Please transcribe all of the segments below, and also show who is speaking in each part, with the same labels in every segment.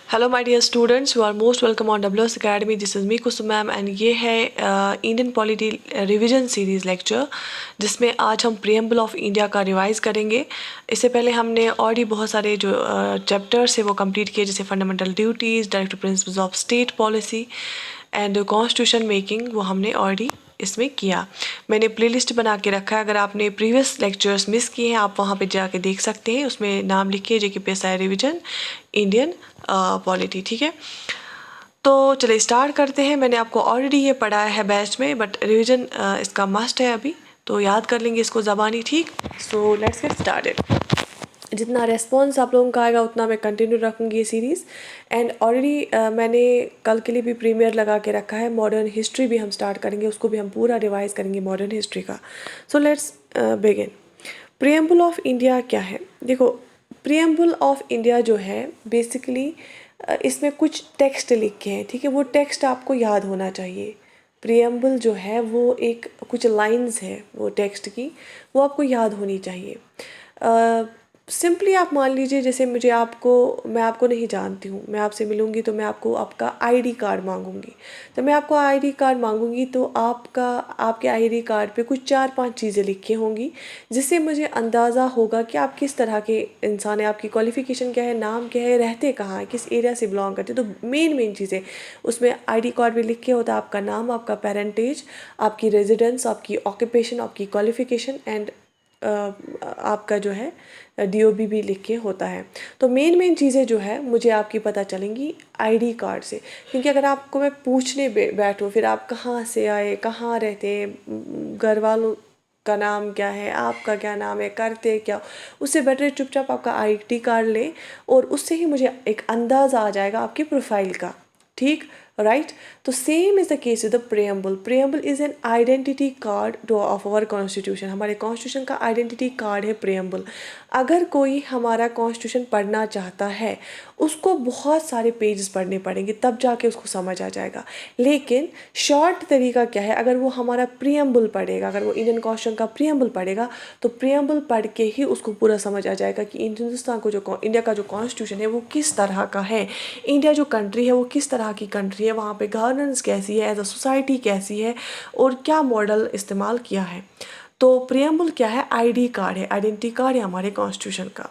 Speaker 1: Hello my dear students, you are most welcome on WS academy. This is me Kusum ma'am and ये है Indian polity revision series lecture, जिसमें आज हम preamble of India का revise करेंगे। इससे पहले हमने ऑलरेडी बहुत सारे जो चैप्टर्स है वो कंप्लीट किए, जैसे fundamental duties, directive principles of state policy and constitution making, वो हमने ऑलरेडी इसमें किया। मैंने प्लेलिस्ट बना के रखा है, अगर आपने प्रीवियस लेक्चर्स मिस किए हैं आप वहाँ पे जाके देख सकते हैं। उसमें नाम लिखिए JKPSI रिवीजन इंडियन पॉलिटी, ठीक है। तो चलिए स्टार्ट करते हैं। मैंने आपको ऑलरेडी ये पढ़ाया है बैच में, बट रिवीजन इसका मस्ट है अभी, तो याद कर लेंगे इसको ज़बानी, ठीक। So let's get started. जितना रेस्पॉन्स आप लोगों का आएगा उतना मैं कंटिन्यू रखूँगी ये सीरीज़। एंड ऑलरेडी मैंने कल के लिए भी प्रीमियर लगा के रखा है, मॉडर्न हिस्ट्री भी हम स्टार्ट करेंगे, उसको भी हम पूरा रिवाइज करेंगे मॉडर्न हिस्ट्री का। So let's begin. Preamble of India क्या है? देखो, प्रीएम्बल ऑफ इंडिया जो है बेसिकली इसमें कुछ टेक्स्ट लिखे हैं, ठीक है। वो टेक्स्ट आपको याद होना चाहिए। प्रीएम्बल जो है वो एक कुछ लाइंस है वो टेक्स्ट की, वो आपको याद होनी चाहिए। सिंपली आप मान लीजिए, जैसे मैं आपको नहीं जानती हूँ, मैं आपसे मिलूँगी तो मैं आपको आपका आईडी कार्ड मांगूंगी। तो मैं आपको आईडी कार्ड मांगूंगी तो आपके आईडी कार्ड पे कुछ 4-5 चीज़ें लिखी होंगी, जिससे मुझे अंदाज़ा होगा कि आप किस तरह के इंसान हैं, आपकी क्वालिफ़िकेशन क्या है, नाम क्या है, रहते कहाँ हैं, किस एरिया से बिलोंग करते हैं। तो मेन चीज़ें उसमें आईडी कार्ड पे लिखे होता है, आपका नाम, आपका पेरेंटेज, आपकी रेजिडेंस, आपकी ऑक्यूपेशन, आपकी क्वालिफ़िकेशन एंड आपका जो है DOB भी लिख के होता है। तो मेन चीज़ें जो है मुझे आपकी पता चलेंगी आईडी कार्ड से, क्योंकि अगर आपको मैं पूछने बैठूँ फिर आप कहाँ से आए, कहाँ रहते हैं, घर वालों का नाम क्या है, आपका क्या नाम है, करते क्या, उससे बेटर चुपचाप आपका आईडी कार्ड लें और उससे ही मुझे एक अंदाज़ा आ जाएगा आपकी प्रोफाइल का, ठीक, राइट। तो same is the case with the preamble. Preamble is an identity card of our constitution. हमारे कॉन्स्टिट्यूशन का आइडेंटिटी कार्ड है प्रीएम्बल। अगर कोई हमारा कॉन्स्टिट्यूशन पढ़ना चाहता है उसको बहुत सारे पेजेस पढ़ने पड़ेंगे, तब जाके उसको समझ आ जाएगा। लेकिन शॉर्ट तरीका क्या है, अगर वो हमारा प्रीएम्बल पढ़ेगा, अगर वो इंडियन कॉन्स्टिट्यूशन का प्रीएम्बल पढ़ेगा तो प्रीएम्बल पढ़ के ही उसको पूरा समझ आ जाएगा कि हिंदुस्तान को जो इंडिया का जो कॉन्स्टिट्यूशन है वो किस तरह का है, इंडिया जो कंट्री है वो किस तरह की कंट्री है, वहाँ पे गवर्नेंस कैसी है, एज अ सोसाइटी कैसी है और क्या मॉडल इस्तेमाल किया है। तो प्रीएम्बल क्या है? आईडी कार्ड है, आइडेंटिटी कार्ड है हमारे कॉन्स्टिट्यूशन का।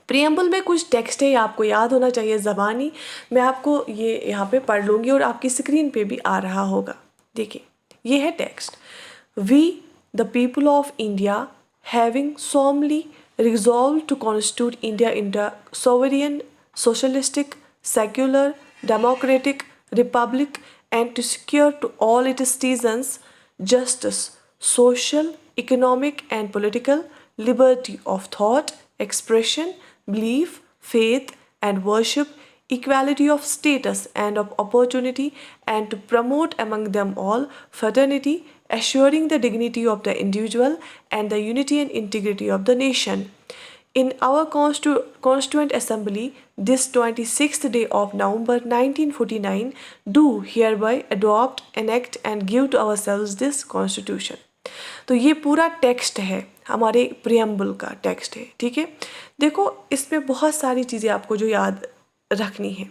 Speaker 1: प्रीएम्बल में कुछ टेक्स्ट है, आपको याद होना चाहिए ज़बानी। मैं आपको ये यहाँ पे पढ़ लूँगी और आपकी स्क्रीन पे भी आ रहा होगा। देखिए, ये है text. We the people of India having solemnly resolved to constitute India into a sovereign, socialistic, secular, democratic republic and to secure to all its citizens justice, social, economic and political liberty of thought, expression, belief, faith and worship, equality of status and of opportunity, and to promote among them all fraternity, assuring the dignity of the individual and the unity and integrity of the nation. In our Constituent Assembly, this 26th day of November 1949, do hereby adopt, enact and give to ourselves this Constitution. तो ये पूरा text है, हमारे preamble का text है, ठीक है। देखो, इसमें बहुत सारी चीज़ें आपको जो याद रखनी है,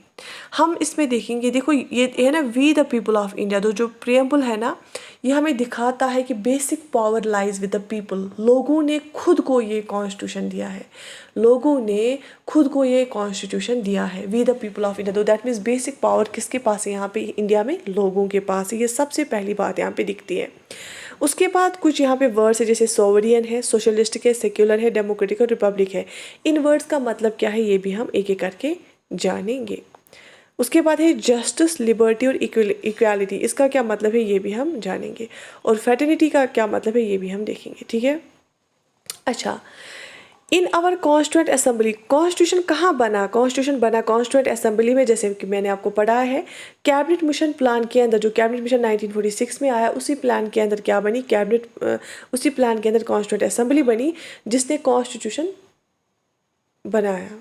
Speaker 1: हम इसमें देखेंगे। देखो, ये है ना, we the people of India, तो जो प्रीएम्बल है ना, ये हमें दिखाता है कि basic power lies with the people. लोगों ने खुद को ये कॉन्स्टिट्यूशन दिया है, लोगों ने खुद को ये कॉन्स्टिट्यूशन दिया है, we the people of India. तो दैट मीन्स बेसिक पावर किसके पास है यहाँ पे? इंडिया में लोगों के पास है। ये सबसे पहली बात यहाँ पे दिखती है। उसके बाद कुछ यहाँ पे वर्ड्स है, जैसे सोवरियन है, सोशलिस्टिक है, सेक्युलर है, डेमोक्रेटिक और रिपब्लिक है। इन वर्ड्स का मतलब क्या है ये भी हम एक एक करके जानेंगे। उसके बाद है जस्टिस, लिबर्टी और इक्वालिटी। इसका क्या मतलब है ये भी हम जानेंगे। और फ्रेटर्निटी का क्या मतलब है ये भी हम देखेंगे, ठीक है। अच्छा, in our constituent assembly, constitution कहाँ बना? कॉन्स्टिट्यूशन बना कॉन्स्टिट्यूएंट असेंबली में, जैसे कि मैंने आपको पढ़ाया है। कैबिनेट मिशन प्लान के अंदर, जो कैबिनेट मिशन 1946 में आया, उसी प्लान के अंदर क्या बनी? उसी प्लान के अंदर कॉन्स्टिट्यूएंट असेंबली बनी, जिसने कॉन्स्टिट्यूशन बनाया।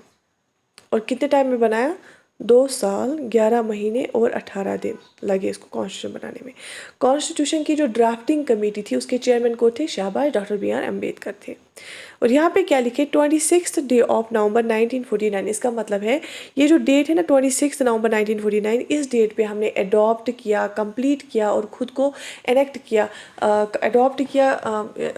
Speaker 1: और कितने टाइम में बनाया? 2 साल 11 महीने और 18 दिन लगे इसको कॉन्स्टिट्यूशन बनाने में। कॉन्स्टिट्यूशन की जो ड्राफ्टिंग कमेटी थी उसके चेयरमैन को थे शाहबाज डॉक्टर BR अम्बेडकर थे। और यहाँ पे क्या लिखे 26 डे ऑफ नवंबर 1949। इसका मतलब है ये जो डेट है ना 26 नवंबर 1949, इस डेट पे हमने अडॉप्ट किया, कंप्लीट किया और खुद को एनेक्ट किया, अडॉप्ट किया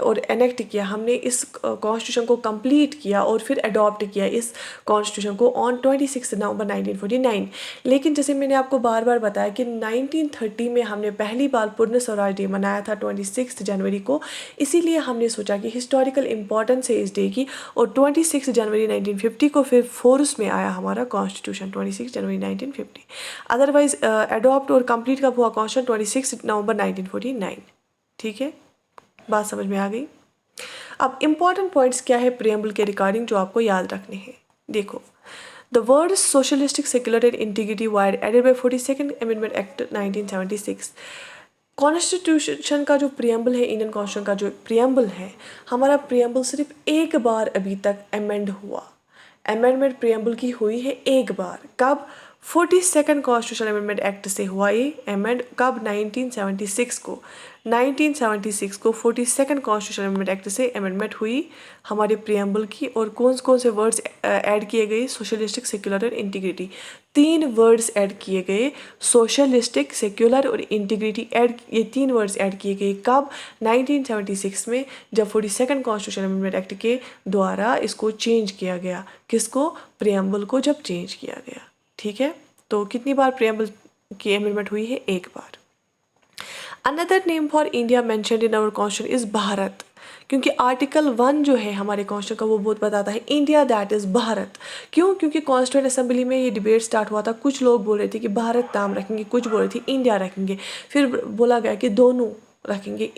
Speaker 1: और एनेक्ट किया। हमने इस कॉन्स्टिट्यूशन को कंप्लीट किया और फिर अडॉप्ट किया इस कॉन्स्टिट्यूशन को ऑन 26 नवंबर 1949। लेकिन जैसे मैंने आपको बार बार बताया कि 1930 में हमने पहली बार पूर्ण स्वराज डे मनाया था 26 जनवरी को, इसीलिए हमने सोचा कि हिस्टोरिकल इम्पोर्टेंस है इस डे की। और 26 जनवरी 1950 को फिर फोर्स में आया हमारा कॉन्स्टिट्यूशन 26 जनवरी 1950। अदरवाइज अडॉप्ट और कंप्लीट कब हुआ कॉन्स्टिट्यूशन 26 नवंबर 1949। ठीक है, बात समझ में आ गई। अब इम्पॉर्टेंट पॉइंट्स क्या है प्रियम्बल के रिगार्डिंग जो आपको याद रखने हैं। देखो, the words socialistic, secular and integrity were added by 42nd amendment act 1976। Constitution का जो प्रियम्बल है, इंडियन कॉन्स्टिट्यूशन का जो प्रियम्बल है, हमारा प्रियम्बल सिर्फ एक बार अभी तक अमेंड हुआ। अमेंडमेंट प्रियम्बल की हुई है एक बार। कब? 42nd कॉन्स्टिट्यूशन अमेंडमेंट एक्ट से हुआ ये अमेंड। कब? 1976 को। 1976 को 42nd कॉन्स्टिट्यूशन अमेंडमेंट एक्ट से अमेंडमेंट हुई हमारे प्रियम्बल की। और कौन से वर्ड्स ऐड किए गए? सोशलिस्टिक, सेक्युलर और इंटीग्रिटी। 3 वर्ड्स ऐड किए गए, सोशलिस्टिक, सेक्युलर और इंटीग्रिटी ऐड, ये 3 वर्ड्स ऐड किए गए। कब? 1976 में, जब 42nd कॉन्स्टिट्यूशन अमेंडमेंट एक्ट के द्वारा इसको चेंज किया गया। किसको? प्रियम्बल को जब चेंज किया गया। ठीक है, तो कितनी बार प्रियम्बल की अमेंडमेंट हुई है? एक बार। Another name for India mentioned in our constitution is Bharat, क्योंकि आर्टिकल 1 जो है हमारे कॉन्स्टिट्यूशन का वो बहुत बताता है इंडिया दैट इज़ भारत। क्यों? क्योंकि कॉन्स्टिट्यूंट असेंबली में ये डिबेट स्टार्ट हुआ था। कुछ लोग बोल रहे थे कि भारत नाम रखेंगे, कुछ बोल रहे थे इंडिया रखेंगे, फिर बोला गया कि दोनों रखेंगे।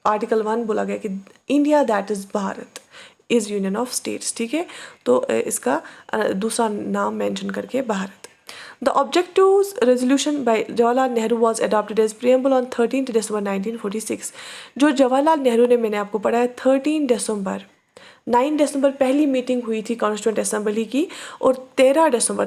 Speaker 1: आर्टिकल 1 बोला गया कि India that is Bharat is union of states. ठीक है, तो इसका दूसरा नाम मेंशन करके Bharat. The objectives resolution by Jawaharlal Nehru was adopted as preamble on 13th December 1946। जो जवाहरलाल नेहरू ने, मैंने आपको पढ़ा है 13 दिसंबर, 9 दिसंबर पहली मीटिंग हुई थी कॉन्स्टिट्यूंट असेंबली की, और 13 दिसंबर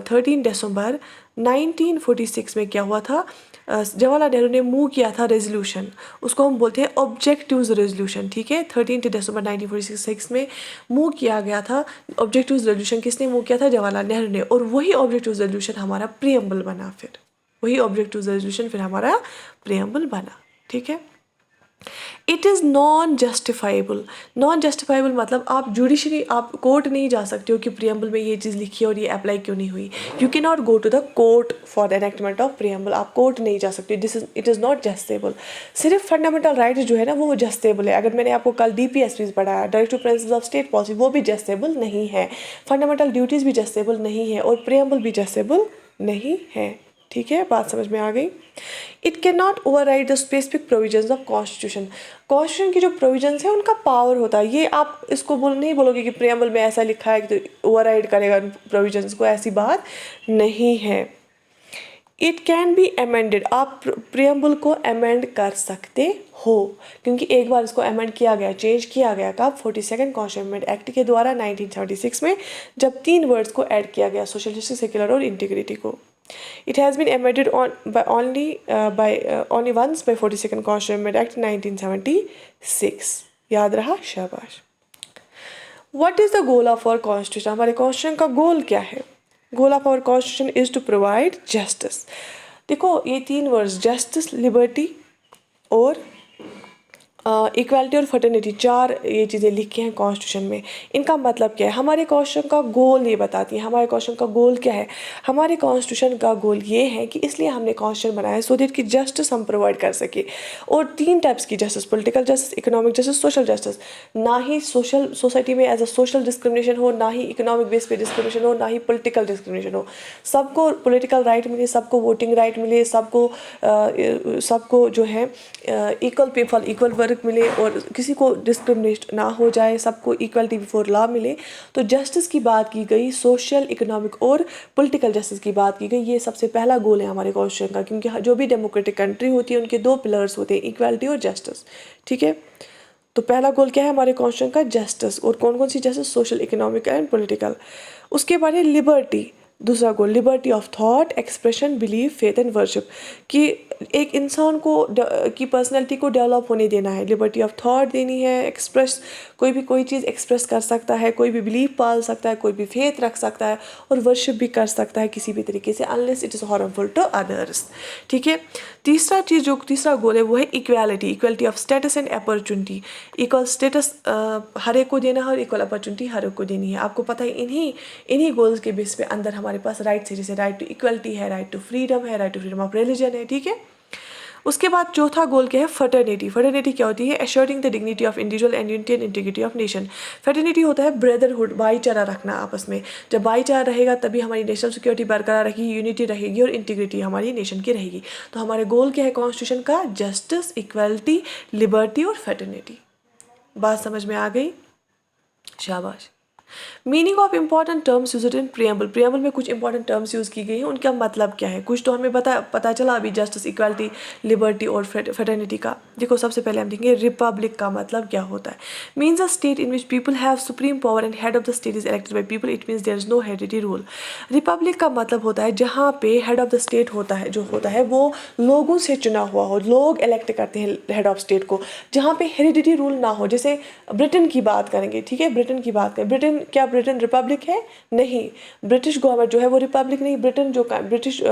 Speaker 1: 1946 में क्या हुआ था? जवाहरलाल नेहरू ने मूव किया था रेजोल्यूशन, उसको हम बोलते हैं ऑब्जेक्टिव्स रेजोल्यूशन। ठीक है, 13 दिसंबर 1946 में मूव किया गया था ऑब्जेक्टिव्स रेजोल्यूशन। किसने मूव किया था? जवाहरलाल नेहरू ने। और वही ऑब्जेक्टिव्स रेजोल्यूशन हमारा प्रियम्बल बना। फिर वही ऑब्जेक्टिव्स रेजोल्यूशन फिर हमारा प्रियम्बल बना। ठीक है, it is non justifiable. Non justifiable मतलब आप जुडिशरी, आप कोर्ट नहीं जा सकते हो कि प्रियम्बल में ये चीज़ लिखी है और ये अप्लाई क्यों नहीं हुई। You can not go to the court for enactment of preamble. आप कोर्ट नहीं जा सकते। It is not justiciable. सिर्फ फंडामेंटल राइट्स जो है ना वो जस्टेबल है। अगर मैंने आपको कल DPSPs पढ़ाया, directive principles of state policy, वो भी जस्टेबल नहीं है। फंडामेंटल ड्यूटीज़ भी जस्टेबल नहीं है और प्रियम्बल भी जस्टेबल नहीं है। ठीक है, बात समझ में आ गई। It can not override the specific provisions of constitution. Constitution की जो प्रोविजंस है उनका पावर होता है। ये आप इसको नहीं बोलोगे कि प्रियम्बल में ऐसा लिखा है कि तो ओवरराइड करेगा प्रोविजंस को, ऐसी बात नहीं है। इट कैन बी अमेंडेड, आप प्रियम्बल को अमेंड कर सकते हो, क्योंकि एक बार इसको अमेंड किया गया, चेंज किया गया। कब? 42nd कॉन्स्टिट्यूशन एक्ट के द्वारा 1976 में, जब 3 वर्ड्स को ऐड किया गया, सोशलिस्टिक, सेक्युलर और इंटीग्रिटी को। It has been amended only once by 42nd Constitutional Amendment Act 1976। याद रहा? शाबाश। What is the goal of our constitution? हमारे कॉन्स्टिट्यूशन का गोल क्या है? Goal of our constitution is to provide justice. देखो ये 3 वर्ड्स, जस्टिस, लिबर्टी और इक्वालिटी और फर्टर्निटी, 4 ये चीज़ें लिखी हैं कॉन्स्टिट्यूशन में। इनका मतलब क्या है? हमारे कॉन्स्टिट्यूशन का गोल ये बताती है। हमारे कॉन्स्टिट्यूशन का गोल क्या है? हमारे कॉन्स्टिट्यूशन का गोल ये है कि इसलिए हमने कॉन्स्टिट्यूशन बनाया सो दैट कि जस्टिस हम प्रोवाइड कर सके। और 3 टाइप्स की justice, political justice, economic justice, social justice. ना ही सोशल सोसाइटी में एज अ सोशल डिस्क्रिमिनेशन हो, ना ही इकोनॉमिक बेस पे डिस्क्रिमिनेशन हो, ना ही पॉलिटिकल डिस्क्रिमिनेशन हो। सबको पॉलिटिकल राइट मिले, सबको वोटिंग राइट मिले, सबको जो है equal pay for equal work मिले और किसी को डिस्क्रिमिनेट ना हो जाए, सबको इक्वलिटी बिफोर लॉ मिले। तो जस्टिस की बात की गई, सोशल, इकोनॉमिक और पॉलिटिकल जस्टिस की बात की गई। ये सबसे पहला गोल है हमारे कॉन्स्टिट्यूशन का, क्योंकि जो भी डेमोक्रेटिक कंट्री होती है उनके 2 पिलर्स होते हैं, इक्वालिटी और जस्टिस। ठीक है, तो पहला गोल क्या है हमारे कॉन्स्टिट्यूशन का? जस्टिस। और कौन कौन सी justice? Social, economic and political. उसके बाद है लिबर्टी, दूसरा goal, liberty of thought, expression, belief, faith and worship. कि एक इंसान को की पर्सनैलिटी को डेवलप होने देना है, लिबर्टी ऑफ थॉट देनी है, एक्सप्रेस कोई चीज़ एक्सप्रेस कर सकता है, कोई भी बिलीव पाल सकता है, कोई भी फेथ रख सकता है और वर्शिप भी कर सकता है किसी भी तरीके से, unless it is harmful to others. ठीक है। तीसरा गोल है वो है equality of status and opportunity. Equal status हर एक को देना है और इक्वल अपॉर्चुनिटी हर एक को देनी है। आपको पता है इन्हीं गोल्स के बेस पे अंदर हमारे पास राइट्स है, जैसे राइट टू इक्वलिटी है, राइट टू फ्रीडम है, right to freedom of religion है। ठीक है। उसके बाद चौथा गोल क्या है, फर्टर्निटी क्या होती है, assuring the dignity of individual and unity and integrity of nation. Fraternity होता है ब्रदरहुड, भाईचारा रखना आपस में। जब भाईचारा रहेगा तभी हमारी नेशनल सिक्योरिटी बरकरार रहेगी, यूनिटी रहेगी और इंटीग्रिटी हमारी नेशन की रहेगी। तो हमारे गोल क्या है कॉन्स्टिट्यूशन का, जस्टिस, इक्वलिटी, लिबर्टी और फर्टर्निटी। बात समझ में आ गई? शाबाश। Meaning of important terms used in preamble में कुछ इंपॉर्टेंट टर्म्स यूज़ की गई हैं, उनका मतलब क्या है, कुछ तो हमें पता चला अभी, जस्टिस, इक्वालिटी, लिबर्टी और फ्रेटर्निटी का। देखो सबसे पहले हम देखेंगे रिपब्लिक का मतलब क्या होता है। Means a state in which people have supreme power and head of the state is elected by people, it means there is no heredity rule. Republic का मतलब होता है जहाँ पे हेड ऑफ द स्टेट होता है, जो होता है वो लोगों से चुना हुआ हो, लोग इलेक्ट करते हैं हेड ऑफ स्टेट को, जहाँ पे हेरिडिटी रूल ना हो। जैसे ब्रिटेन की बात करेंगे, ठीक है, ब्रिटेन की बात करें, ब्रिटेन रिपब्लिक है? नहीं। ब्रिटिश गवर्नमेंट जो है वो रिपब्लिक नहीं,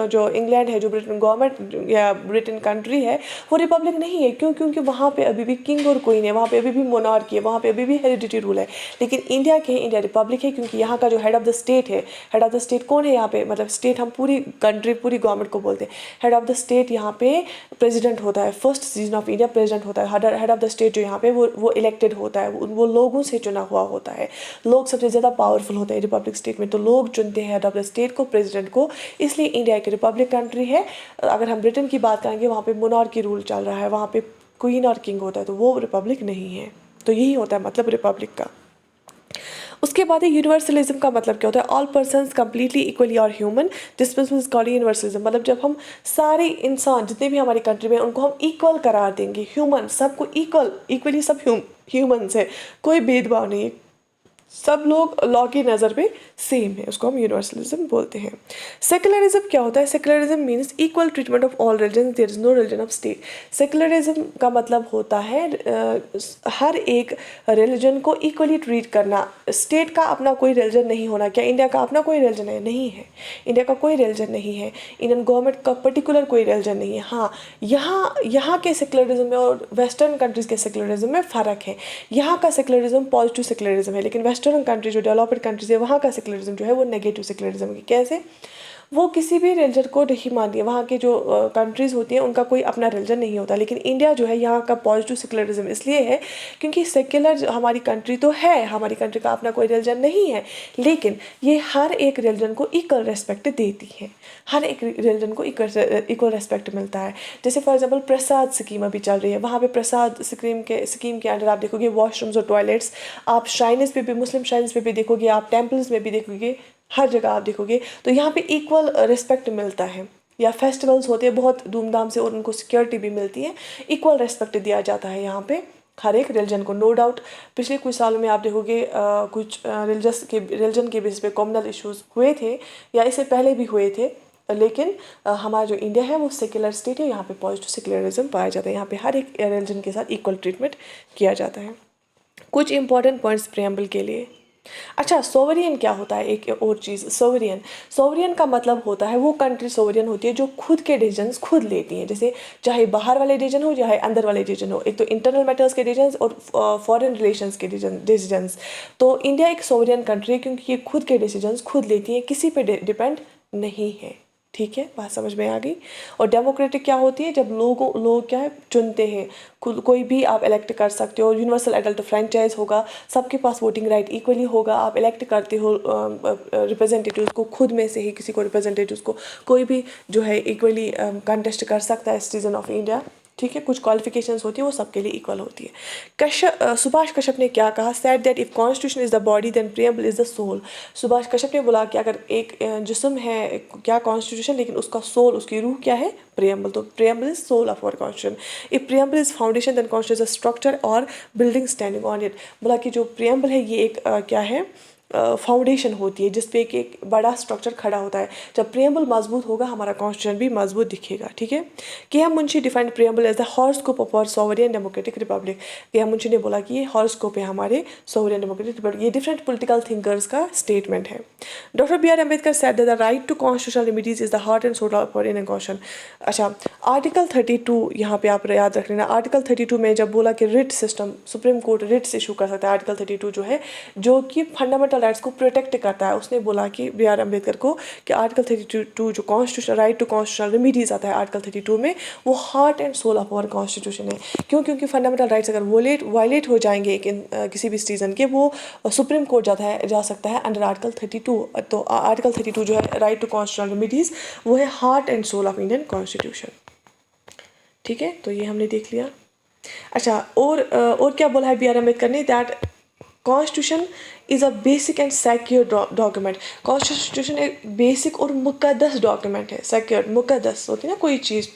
Speaker 1: जो इंग्लैंड है, जो ब्रिटेन गवर्नमेंट या ब्रिटेन कंट्री है वो रिपब्लिक नहीं है। क्यों? क्योंकि वहाँ पे अभी भी किंग और क्वीन है, वहाँ पे अभी भी मोनार्की है, वहाँ पे अभी भी हेरिडिटी रूल है। लेकिन इंडिया रिपब्लिक है, क्योंकि यहाँ का जो हेड ऑफ द स्टेट है, हेड ऑफ द स्टेट कौन है यहाँ पे, मतलब स्टेट हम पूरी कंट्री, पूरी गवर्नमेंट को बोलते हैं। हेड ऑफ द स्टेट यहाँ पे प्रेसिडेंट होता है, first citizen of India president होता है। हेड ऑफ द स्टेट जो यहाँ पे वो इलेक्टेड होता है, वो लोगों से चुना हुआ होता है। लोग सबसे ज़्यादा पावरफुल होते हैं रिपब्लिक स्टेट में, तो लोग चुनते हैं हेड ऑफ द स्टेट को, प्रेसिडेंट को, इसलिए इंडिया एक रिपब्लिक कंट्री है। अगर हम ब्रिटेन की बात करेंगे, वहाँ पे मोनार्की रूल चल रहा है, वहाँ पे क्वीन और किंग होता है, तो वो रिपब्लिक नहीं है। तो यही होता है मतलब रिपब्लिक का। उसके बाद यूनिवर्सलिज्म का मतलब क्या होता है, ऑल पर्सन्स कंप्लीटली इक्वली और human, this means called universalism. मतलब जब हम सारे इंसान जितने भी हमारी कंट्री में उनको हम इक्वल करार देंगे, ह्यूमन, सबको इक्वली सब ह्यूमन्स है, कोई भेदभाव नहीं है, सब लोग लॉ की नज़र पे सेम है, उसको हम यूनिवर्सलिज्म बोलते हैं। सेकुलरिज्म क्या होता है, secularism means equal treatment of all religion, there is no religion of state. Secularism का मतलब होता है हर एक रिलीजन को इक्वली ट्रीट करना, स्टेट का अपना कोई रिलीजन नहीं होना। क्या इंडिया का अपना कोई रिलीजन है? नहीं है, इंडिया का कोई रिलीजन नहीं है, इंडियन गवर्नमेंट का पर्टिकुलर कोई रिलीजन नहीं है। हाँ, यहाँ के सेकुलरिज्म में और वेस्टर्न कंट्रीज़ के सेकुलरिज्म में फ़र्क है। यहाँ का सेकुलरिज्म पॉजिटिव सेकुलरिज्म है, लेकिन वेस्टर्न कंट्री जो डेवलप्ड कंट्रीज है वहाँ का सेकुलरिज्म जो है वो नेगेटिव सेकुलरिज्म है। कैसे? वो किसी भी रिलीजन को नहीं मानती है, वहाँ की जो कंट्रीज़ होती हैं उनका कोई अपना रिलीजन नहीं होता। लेकिन इंडिया जो है यहाँ का पॉजिटिव सेकुलरिज्म इसलिए है क्योंकि सेकुलर हमारी कंट्री तो है, हमारी कंट्री का अपना कोई रिलीजन नहीं है, लेकिन ये हर एक रिलीजन को इक्वल रेस्पेक्ट देती है, हर एक रिलीजन को इक्वल रेस्पेक्ट मिलता है। जैसे फॉर एग्जाम्पल प्रसाद स्कीम अभी चल रही है, वहाँ पे प्रसाद स्कीम के अंडर आप देखोगे वॉशरूम्स और टॉयलेट्स, आप श्राइन्स पे भी, मुस्लिम श्राइन्स पे भी देखोगे, आप टेम्पल्स में भी देखोगे, हर जगह आप देखोगे, तो यहाँ पे इक्वल रिस्पेक्ट मिलता है। या फेस्टिवल्स होते हैं बहुत धूमधाम से और उनको सिक्योरिटी भी मिलती है, इक्वल रेस्पेक्ट दिया जाता है यहाँ पे हर एक रिलीजन को। नो डाउट पिछले कुछ सालों में आप देखोगे कुछ रिलीजन के बेस पे कॉम्युनल इश्यूज हुए थे या इससे पहले भी हुए थे, लेकिन हमारा जो इंडिया है वो सेक्युलर स्टेट है, यहाँ पे पॉजिटिव सेक्युलरिज्म पाया जाता है, यहाँ पे हर एक रिलीजन के साथ इक्वल ट्रीटमेंट किया जाता है। कुछ इंपॉर्टेंट पॉइंट्स प्रियम्बल के लिए। अच्छा, सोवरियन क्या होता है, एक और चीज़, सोवरियन का मतलब होता है वो कंट्री सोवरियन होती है जो खुद के डिसीजंस खुद लेती हैं, जैसे चाहे बाहर वाले डिसीजन हो चाहे अंदर वाले डिसीजन हो, एक तो इंटरनल मैटर्स के डिसीजंस और फॉरेन रिलेशंस के डिसीजंस। तो इंडिया एक सोवरियन कंट्री है क्योंकि ये खुद के डिसीजंस खुद लेती है, किसी पे डिपेंड नहीं है। ठीक है, बात समझ में आ गई। और डेमोक्रेटिक क्या होती है, जब लोग क्या है चुनते हैं, खुद कोई भी आप इलेक्ट कर सकते हो, यूनिवर्सल एडल्ट फ्रेंचाइज होगा, सबके पास वोटिंग राइट इक्वली होगा, आप इलेक्ट करते हो रिप्रेजेंटेटिव्स को, खुद में से ही किसी को रिप्रेजेंटेटिव्स को कोई भी जो है इक्वली कंटेस्ट कर सकता है सिटीजन ऑफ इंडिया। ठीक है, कुछ क्वालिफिकेशंस होती है वो सबके लिए इक्वल होती है। सुभाष कश्यप ने क्या कहा, said that if constitution is the body then preamble is the soul. Subhash Kashyap ने बोला कि अगर एक जिस्म है क्या कॉन्स्टिट्यूशन, लेकिन उसका सोल, उसकी रूह क्या है, प्रियम्बल। तो preamble is soul of our constitution. If preamble is foundation then constitution is a structure और बिल्डिंग स्टैंडिंग ऑन इट। बोला कि जो प्रियम्बल है ये एक क्या है, फाउंडेशन होती है जिस पे एक बड़ा स्ट्रक्चर खड़ा होता है। जब प्रियम्बल मजबूत होगा हमारा कॉन्स्टिट्यूशन भी मजबूत दिखेगा, ठीक है। K M. Munshi defined preamble as the horoscope of our sovereign democratic republic. K M. Munshi ने बोला कि ये हॉरोस्कोप है हमारे सॉवरेन डेमोक्रेटिक रिपब्लिक। ये डिफरेंट पॉलिटिकल थिंकर्स का स्टेटमेंट है। Doctor B R Ambedkar said that the right to constitutional remedies is the heart and soul of Indian constitution. अच्छा, आर्टिकल 32 यहाँ पे आप याद रख लेना। आर्टिकल 32 में जब बोला कि writ system, supreme court writs issue कर सकता है, आर्टिकल 32 जो है जो कि फंडामेंटल राइट्स को प्रोटेक्ट करता है। उसने बोला कि बी आर अम्बेडकर को कि आर्टिकल 32 जो constitution right to constitutional remedies आता है आर्टिकल 32 में, वो heart and soul of our constitution है। क्यों? क्योंकि फंडामेंटल राइट्स अगर वायलेट हो जाएंगे किसी भी सीजन के, वो सुप्रीम कोर्ट जा सकता है अंडर आर्टिकल 32। तो आर्टिकल 32 जो है राइट टू कॉन्स्टिट्यूशनल रेमिडीज, वो है heart and soul of Indian constitution, ठीक है। तो ये हमने देख लिया। अच्छा, और क्या बोला है बी आर अम्बेडकर ने? That constitution is a basic and secure document. Constitution एक बेसिक और मुकद्दस डॉक्यूमेंट है। सेक्योर, मुकद्दस होती है ना कोई चीज़,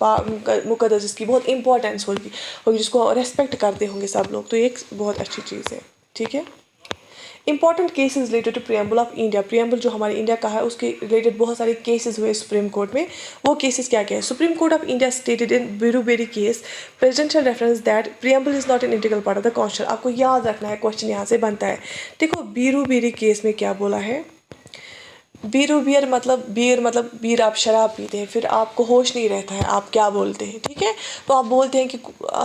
Speaker 1: मुकद्दस जिसकी बहुत इंपॉर्टेंस होगी जिसको रेस्पेक्ट करते होंगे सब लोग, तो ये एक बहुत अच्छी चीज़ है, ठीक है। Important cases related to preamble of India. Preamble जो हमारे इंडिया का है उसके रिलेटेड बहुत सारे केसेस हुए सुप्रीम कोर्ट में। वो केसेस क्या क्या है? Supreme Court of India stated in Berubari case presidential reference that preamble is not an integral part of the constitution. आपको याद रखना है, क्वेश्चन यहाँ से बनता है। देखो बीरूबेरी केस में क्या बोला है? बीर मतलब बीर, आप शराब पीते हैं, फिर आपको होश नहीं रहता है, आप क्या बोलते हैं, ठीक है। तो आप बोलते हैं कि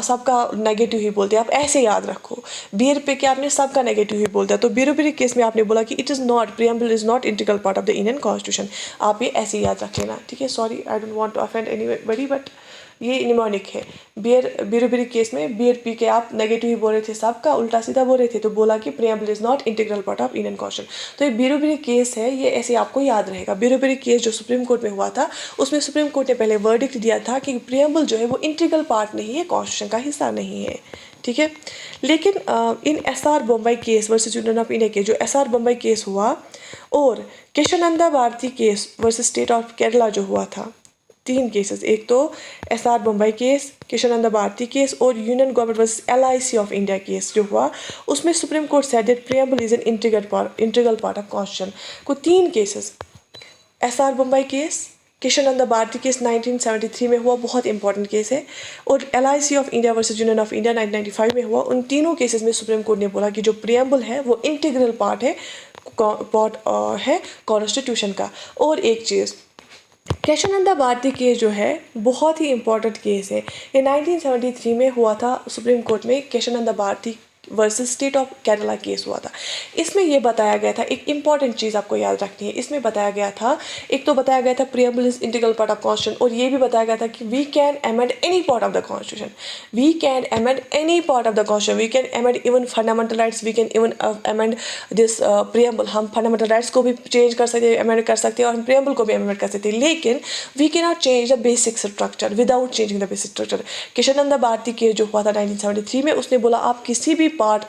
Speaker 1: सबका नेगेटिव ही बोलते हैं, आप ऐसे याद रखो। बीर पे क्या आपने सबका नेगेटिव ही बोलता है। तो बीरूबेरी केस में आपने बोला कि it is not, preamble is not integral part of the Indian constitution. आप ये ऐसे याद रख लेना, ठीक है। Sorry, I don't want to offend anybody, but ये निमोनिक है। बीरूबेरी केस में बियर पी के आप नेगेटिव ही बोल रहे थे, सबका उल्टा सीधा बोल रहे थे, तो बोला कि preamble is not integral part of Indian constitution. तो ये बीरूबेरी केस है, ये ऐसे आपको याद रहेगा। बीरूबेरी केस जो सुप्रीम कोर्ट में हुआ था, उसमें सुप्रीम कोर्ट ने पहले वर्डिक्ट दिया था कि प्रियम्बल जो है वो इंटीग्रल पार्ट नहीं है, कॉन्स्टिट्यूशन का हिस्सा नहीं है, ठीक है। लेकिन इन SR Bommai case versus Union of India के जो SR बम्बई केस हुआ, और Keshavananda Bharati case versus state of Kerala जो हुआ था, 3 केसेस, एक तो SR Bommai case, Keshavananda Bharati case और union government versus LIC of India case जो हुआ, उसमें Supreme Court said that preamble is an integral part of constitution. को 3 cases, SR Bommai case, Keshavananda Bharati case 1973 में हुआ, बहुत इंपॉर्टेंट केस है, और LIC of India versus Union of India 1995 में हुआ। उन तीनों केसेस में सुप्रीम कोर्ट ने बोला कि जो प्रियम्बल है वो इंटीग्रल पार्ट है कॉन्स्टिट्यूशन का। और एक चीज़, केशवानंदा भारती केस जो है बहुत ही इंपॉर्टेंट केस है। ये 1973 में हुआ था सुप्रीम कोर्ट में, Keshavananda Bharati versus state of Kerala case हुआ था। इसमें यह बताया गया था, एक इंपॉर्टेंट चीज़ आपको याद रखनी है, इसमें बताया गया था, एक तो बताया गया था preamble is integral part of constitution, और ये भी बताया गया था कि we can amend any part of the constitution, we can amend any part of the constitution, we can amend even fundamental rights, we can even amend this preamble. हम fundamental rights को भी चेंज कर सकते हैं, amend कर सकते हैं, और हम प्रियम्बल को भी अमेंड कर सकते हैं, लेकिन we can not change the basic structure without changing the basic structure. Keshavananda Bharati case जो हुआ था 1973 में, उसने बोला आप किसी भी पार्ट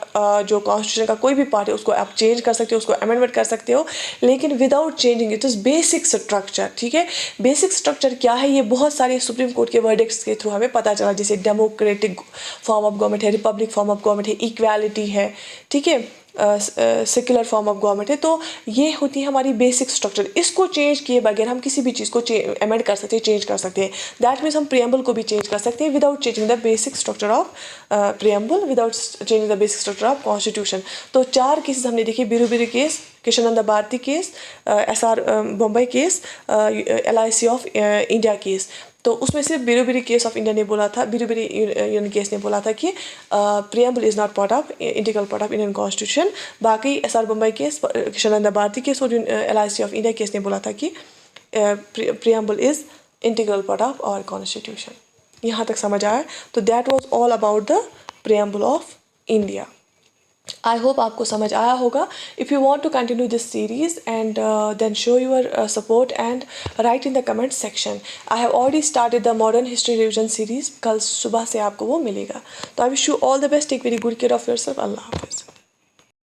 Speaker 1: जो कॉन्स्टिट्यूशन का कोई भी पार्ट है उसको आप चेंज कर सकते हो, उसको अमेंडमेंट कर सकते हो, लेकिन without changing it is basic structure, ठीक है। बेसिक स्ट्रक्चर क्या है, ये बहुत सारे सुप्रीम कोर्ट के वर्डिक्ट्स के थ्रू हमें पता चला, जैसे डेमोक्रेटिक फॉर्म ऑफ गवर्नमेंट है, रिपब्लिक फॉर्म ऑफ गवर्नमेंट है, इक्वालिटी है, ठीक है, सेक्युलर फॉर्म ऑफ गवर्नमेंट है। तो ये होती है हमारी बेसिक स्ट्रक्चर। इसको चेंज किए बगैर हम किसी भी चीज़ को अमेंड कर सकते हैं, चेंज कर सकते हैं। दैट मीन्स हम प्रियम्बल को भी चेंज कर सकते हैं without changing the basic structure of preamble, without changing the basic structure of constitution. तो 4 केसेस हमने देखे, Berubari case, Keshavananda Bharati case, SR Bommai case, LIC of India case. तो उसमें से बीरूबेरी केस ऑफ इंडिया ने बोला था, बीरूबेरी यूनियन केस ने बोला था कि preamble is not part of integral part of Indian constitution. बाकी SR Bommai case, Keshavananda Bharati case और LIC ऑफ इंडिया केस ने बोला था कि preamble is integral part of our constitution. यहाँ तक समझ आया? तो that was all about the preamble of India. I hope आपको समझ आया होगा। If you want to continue this series and then show your support and right in the comment section. I have already started the modern history revision series, कल सुबह से आपको वो मिलेगा। तो I wish you all the best, take very good care of your self. अल्लाह हाफिज़।